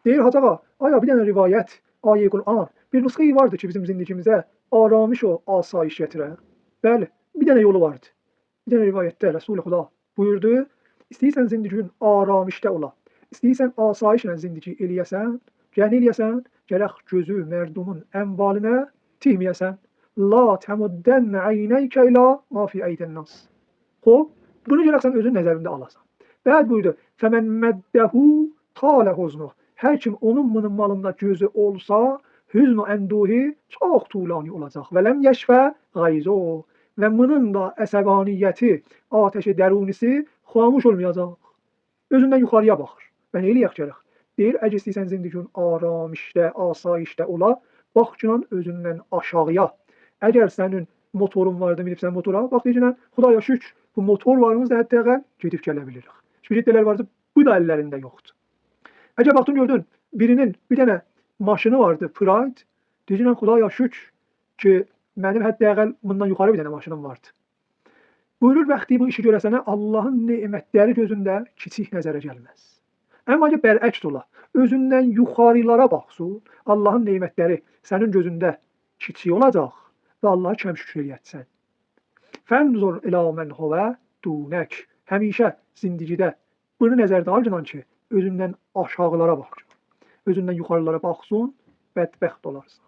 Deyir Hacı ağa, aya bir dənə rivayət, ayə Qur'an, bir nüsxə vardı ki, bizim zindicimizə aramış o asayiş gətirə. Bəli, bir dənə yolu vardı. Bir dənə rivayətdə Rəsul Xuda buyurdu, istəyirsən zindicin aramışda ola, istəyirsən asayişlə zindici eləyəsən, nə eləyəsən? Gərək gözü mərdumun əmvalinə tihməyəsən. La təmuddənnə əyneykə ilə ma fi əydin nas. Xoş, bunu gərək sən özün nəzərində alasan. Bəd buyurdu, fəmən məddəhu talə huznu. Hər kim onun bunun malında gözü olsa, hüznü ənduhi çox tulani olacaq. Və ləm yeşfə qayzo. Və bunun da əsəbaniyyəti, ateşi dərunisi xamuş olmayacaq. Özündən yuxarıya baxır. Və nə eləyək gərək? Deyir, əgər istəyirsən zindigun aramışda, asayişdə ola, bax ki, özündən aşağıya. Əgər sənin motorun vardı, minibsən motora, bax deyirsən, Xudaya şükür, bu motor varımız da hətta əqəl gedib gələ bilirik. Spiritlər vardı, bu da əllərində yoxdur. Əgər baxdın gördün, birinin bir dənə maşını vardı, Pride, deyirsən, Xudaya şükür ki, mənim hətta əqəl bundan yuxarı bir dənə maşınım vardı. Buyurur, vaxtı bu işi görəsənə Allahın nemətləri gözündə kiçik nəzərə gəlməz. Amma ki, bərəks ola, özündən yuxarılara baxsın, Allahın nemətləri sənin gözündə kiçik olacaq və Allaha kəm şükür eləyəcəksən. Fənzur ilə mən huvə dunək. Həmişə zindicidə bunu nəzərdə alcınan ki, özündən aşağılara baxsın, özündən yuxarılara baxsın, bədbəxt olarsan.